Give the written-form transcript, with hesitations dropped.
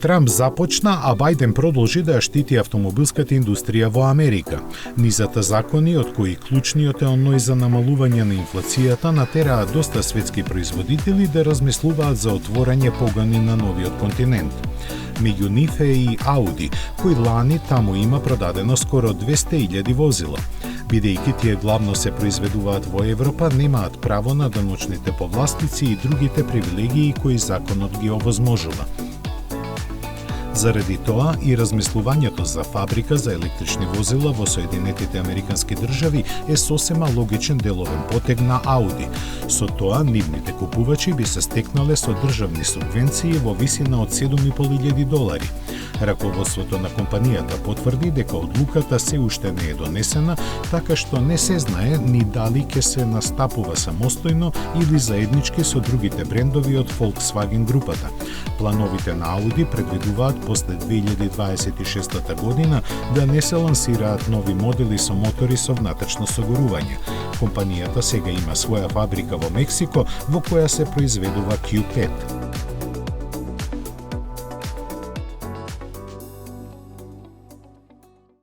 Трамп започна, а Бајден продолжи да ја штити автомобилската индустрија во Америка. Низата закони, од кои клучниот е оној за намалување на инфлацијата, натераат доста светски производители да размислуваат за отворање погони на новиот континент. Меѓу нив е и Ауди, кој лани таму има продадено скоро 200.000 возила. Бидејќи тие главно се произведуваат во Европа, немаат право на даночните повластици и другите привилегии кои законот ги овозможува. Заради тоа и размислувањето за фабрика за електрични возила во Соединетите Американски држави е сосема логичен деловен потег на Ауди. Со тоа нивните купувачи би се стекнале со државни субвенции во висина од $7.500. Раководството на компанијата потврди дека одлуката се уште не е донесена, така што не се знае ни дали ќе се настапува самостојно или заеднички со другите брендови од Volkswagen групата. Плановите на Ауди предвидуваат после 2026 година да не се лансираат нови модели со мотори со внатрешно согорување. Компанијата сега има своја фабрика во Мексико во која се произведува Q5.